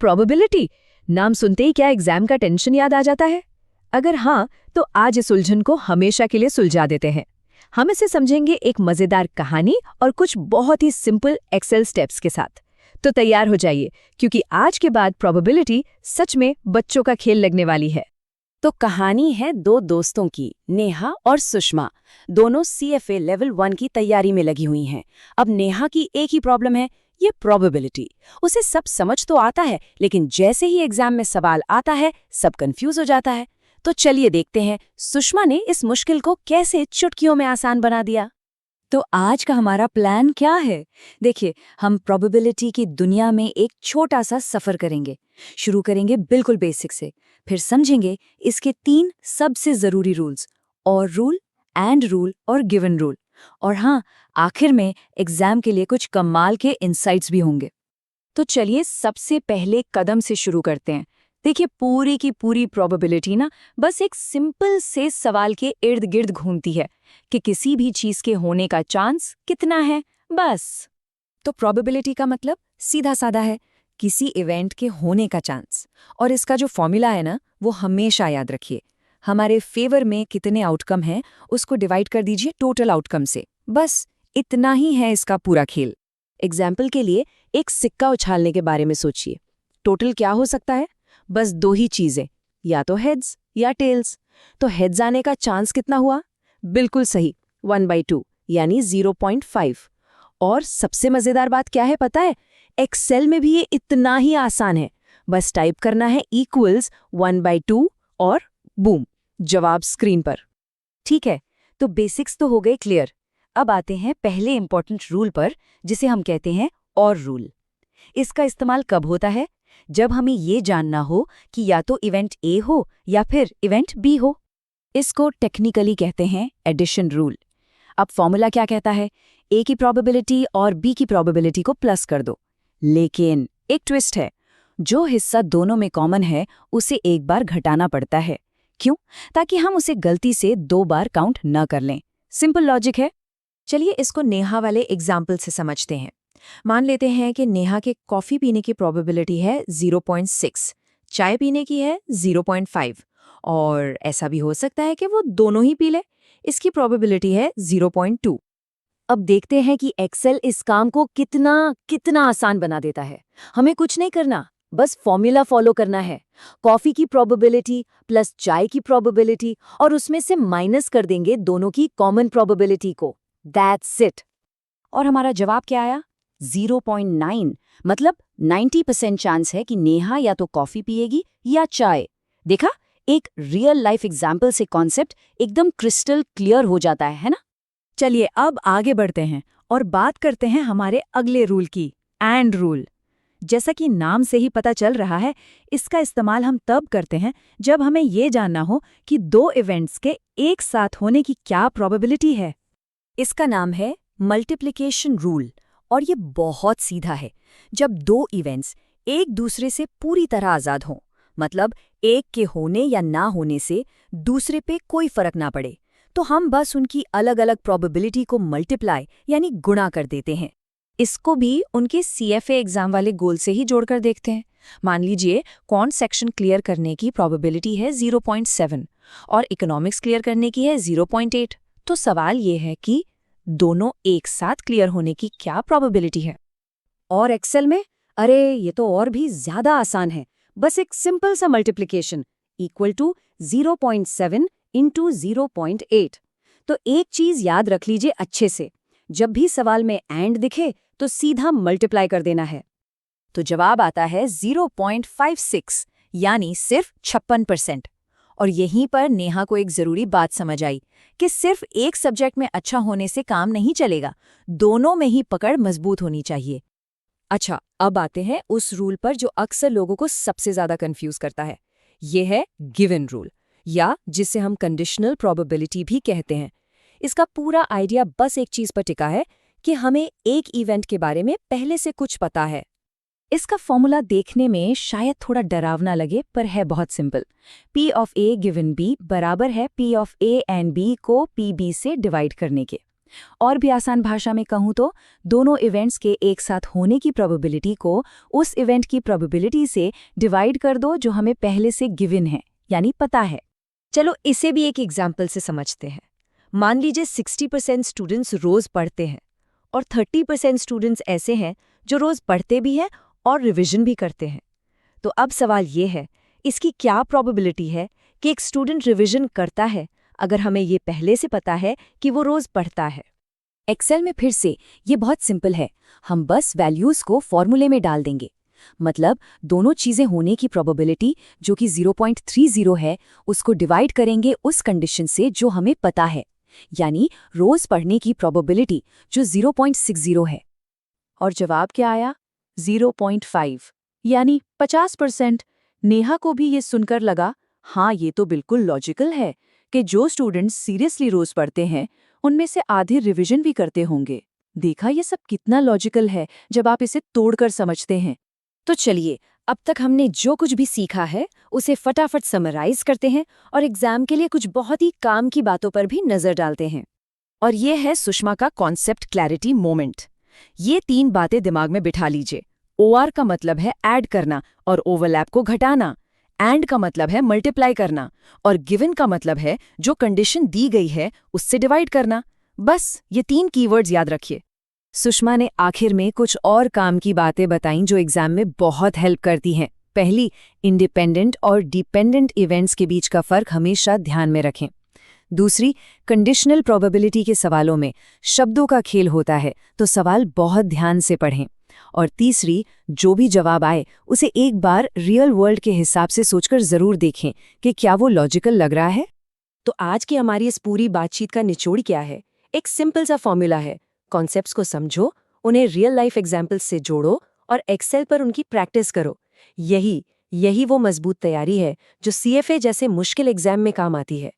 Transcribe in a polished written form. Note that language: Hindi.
प्रोबेबिलिटी, नाम सुनते ही क्या एग्जाम का टेंशन याद आ जाता है? अगर हाँ, तो आज इस उलझन को हमेशा के लिए सुलझा देते हैं। हम इसे समझेंगे एक मजेदार कहानी और कुछ बहुत ही सिंपल एक्सेल स्टेप्स के साथ। तो तैयार हो जाइए, क्योंकि आज के बाद प्रोबेबिलिटी सच में बच्चों का खेल लगने वाली है। तो कहानी है दो दोस्तों की, नेहा और सुषमा। दोनों CFA लेवल 1 की तैयारी में लगी हुई हैं। अब नेहा की एक ही प्रॉब्लम है, ये प्रोबेबिलिटी। उसे सब समझ तो आता है, लेकिन जैसे ही एग्जाम में सवाल आता है सब कंफ्यूज हो जाता है। तो चलिए देखते हैं सुषमा ने इस मुश्किल को कैसे चुटकियों में आसान बना दिया। तो आज का हमारा प्लान क्या है? देखिए, हम प्रोबेबिलिटी की दुनिया में एक छोटा सा सफर करेंगे। शुरू करेंगे बिल्कुल बेसिक से, फिर समझेंगे इसके 3 सबसे जरूरी रूल्स, और रूल, एंड रूल और गिवन रूल। और हाँ, आखिर में एग्जाम के लिए कुछ कमाल के इंसाइट्स भी होंगे। तो चलिए सबसे पहले कदम से शुरू करते हैं। देखिए, पूरी की पूरी प्रोबेबिलिटी ना बस एक सिंपल से सवाल के इर्द गिर्द घूमती है कि किसी भी चीज के होने का चांस कितना है, बस। तो प्रोबेबिलिटी का मतलब सीधा साधा है, किसी इवेंट के होने का चांस। और इसका जो फॉर्मूला है ना, वो हमेशा याद रखिए। हमारे फेवर में कितने आउटकम हैं उसको डिवाइड कर दीजिए टोटल आउटकम से। बस इतना ही है इसका पूरा खेल। एग्जाम्पल के लिए एक सिक्का उछालने के बारे में सोचिए। टोटल क्या हो सकता है? बस 2 ही चीजें, या तो हेड्स या टेल्स। तो हेड्स आने का चांस कितना हुआ? बिल्कुल सही, 1/2 यानी 0.5। और सबसे मजेदार बात क्या है पता है? एक्सेल में भी ये इतना ही आसान है। बस टाइप करना है इक्वल्स 1/2 और बूम, जवाब स्क्रीन पर। ठीक है, तो बेसिक्स तो हो गए क्लियर। अब आते हैं पहले इंपॉर्टेंट रूल पर, जिसे हम कहते हैं और रूल। इसका इस्तेमाल कब होता है? जब हमें ये जानना हो कि या तो इवेंट A हो या फिर इवेंट B हो। इसको टेक्निकली कहते हैं एडिशन रूल। अब फॉर्मूला क्या कहता है? A की प्रोबेबिलिटी और B की प्रोबेबिलिटी को प्लस कर दो। लेकिन एक ट्विस्ट है, जो हिस्सा दोनों में कॉमन है उसे एक बार घटाना पड़ता है। क्यों? ताकि हम उसे गलती से 2 बार काउंट न कर लें। सिंपल लॉजिक है। चलिए इसको नेहा वाले एग्जाम्पल से समझते हैं। मान लेते हैं कि नेहा के कॉफ़ी पीने की प्रोबेबिलिटी है 0.6, चाय पीने की है 0.5, और ऐसा भी हो सकता है कि वो दोनों ही पी ले। इसकी प्रोबेबिलिटी है 0.2। अब देखते हैं कि एक्सेल इस काम को कितना आसान बना देता है। हमें कुछ नहीं करना, बस फॉर्मूला फॉलो करना है। कॉफ़ी की प्रोबेबिलिटी प्लस चाय की प्रोबेबिलिटी, और उसमें से माइनस कर देंगे दोनों की कॉमन प्रोबेबिलिटी को। That's it. और हमारा जवाब क्या आया? 0.9। मतलब 90% चांस है कि नेहा या तो कॉफी पिएगी या चाय। देखा, एक रियल लाइफ एग्जाम्पल से कॉन्सेप्ट एकदम क्रिस्टल क्लियर हो जाता है ना? चलिए अब आगे बढ़ते हैं और बात करते हैं हमारे अगले रूल की, एंड रूल। जैसा कि नाम से ही पता चल रहा है, इसका इस्तेमाल हम तब करते हैं जब हमें ये जानना हो कि 2 इवेंट्स के एक साथ होने की क्या प्रोबेबिलिटी है। इसका नाम है मल्टीप्लिकेशन रूल, और ये बहुत सीधा है। जब 2 इवेंट्स एक दूसरे से पूरी तरह आज़ाद हों, मतलब एक के होने या ना होने से दूसरे पे कोई फर्क ना पड़े, तो हम बस उनकी अलग अलग प्रोबेबिलिटी को मल्टीप्लाई यानी गुणा कर देते हैं। इसको भी उनके CFA एग्जाम वाले गोल से ही जोड़कर देखते हैं। मान लीजिए कौन सेक्शन क्लियर करने की प्रोबेबिलिटी है 0.7 और इकोनॉमिक्स क्लियर करने की है 0.8। तो सवाल ये है कि दोनों एक साथ क्लियर होने की क्या प्रोबेबिलिटी है? और एक्सेल में, अरे ये तो और भी ज्यादा आसान है। बस एक सिंपल सा मल्टीप्लिकेशन इक्वल टू 0.7 इंटू 0.8। तो एक चीज याद रख लीजिए अच्छे से, जब भी सवाल में एंड दिखे तो सीधा मल्टीप्लाई कर देना है। तो जवाब आता है 0.56, यानी सिर्फ 56%। और यहीं पर नेहा को एक जरूरी बात समझ आई कि सिर्फ एक सब्जेक्ट में अच्छा होने से काम नहीं चलेगा, दोनों में ही पकड़ मजबूत होनी चाहिए। अच्छा, अब आते हैं उस रूल पर जो अक्सर लोगों को सबसे ज्यादा कंफ्यूज करता है। ये है गिवन रूल, या जिसे हम कंडीशनल प्रोबेबिलिटी भी कहते हैं। इसका पूरा आइडिया बस एक चीज पर टिका है कि हमें एक इवेंट के बारे में पहले से कुछ पता है। इसका फॉर्मूला देखने में शायद थोड़ा डरावना लगे, पर है बहुत simple. P of A given B बराबर है P of A and B को PB से डिवाइड करने के। और भी आसान भाषा में कहूँ तो दोनों इवेंट्स के एक साथ होने की प्रोबेबिलिटी को उस इवेंट की प्रोबेबिलिटी से डिवाइड कर दो जो हमें पहले से गिवन है, यानी पता है। चलो इसे भी एक एग्जाम्पल से समझते हैं। मान लीजिए 60% स्टूडेंट्स रोज पढ़ते हैं और 30% स्टूडेंट्स ऐसे हैं जो रोज पढ़ते भी हैं और रिवीजन भी करते हैं। तो अब सवाल ये है, इसकी क्या प्रोबेबिलिटी है कि एक स्टूडेंट रिवीजन करता है अगर हमें ये पहले से पता है कि वो रोज पढ़ता है? एक्सेल में फिर से ये बहुत सिंपल है, हम बस वैल्यूज को फॉर्मूले में डाल देंगे। मतलब दोनों चीजें होने की प्रोबेबिलिटी जो कि 0.30 है उसको डिवाइड करेंगे उस कंडीशन से जो हमें पता है, यानी रोज पढ़ने की प्रोबेबिलिटी जो 0.60 है। और जवाब क्या आया? 0.5, यानी 50%। नेहा को भी ये सुनकर लगा, हाँ ये तो बिल्कुल लॉजिकल है कि जो स्टूडेंट्स सीरियसली रोज पढ़ते हैं उनमें से आधे रिवीजन भी करते होंगे। देखा ये सब कितना लॉजिकल है जब आप इसे तोड़कर समझते हैं। तो चलिए, अब तक हमने जो कुछ भी सीखा है उसे फटाफट समराइज करते हैं और एग्जाम के लिए कुछ बहुत ही काम की बातों पर भी नजर डालते हैं। और ये है सुषमा का कॉन्सेप्ट क्लैरिटी मोमेंट। ये 3 बातें दिमाग में बिठा लीजिए। OR का मतलब है ऐड करना और ओवरलैप को घटाना। एंड का मतलब है मल्टीप्लाई करना और गिवन का मतलब है जो कंडीशन दी गई है उससे डिवाइड करना। बस ये 3 कीवर्ड्स याद रखिए। सुषमा ने आखिर में कुछ और काम की बातें बताईं जो एग्जाम में बहुत हेल्प करती हैं। पहली, इंडिपेंडेंट और डिपेंडेंट इवेंट्स के बीच का फर्क हमेशा ध्यान में रखें। दूसरी, कंडीशनल प्रोबेबिलिटी के सवालों में शब्दों का खेल होता है तो सवाल बहुत ध्यान से पढ़ें। और तीसरी, जो भी जवाब आए उसे एक बार रियल वर्ल्ड के हिसाब से सोचकर जरूर देखें कि क्या वो लॉजिकल लग रहा है। तो आज की हमारी इस पूरी बातचीत का निचोड़ क्या है? एक सिंपल सा फॉर्मूला है। कॉन्सेप्ट्स को समझो, उन्हें रियल लाइफ एग्जाम्पल्स से जोड़ो और एक्सेल पर उनकी प्रैक्टिस करो। यही वो मजबूत तैयारी है जो CFA जैसे मुश्किल एग्जाम में काम आती है।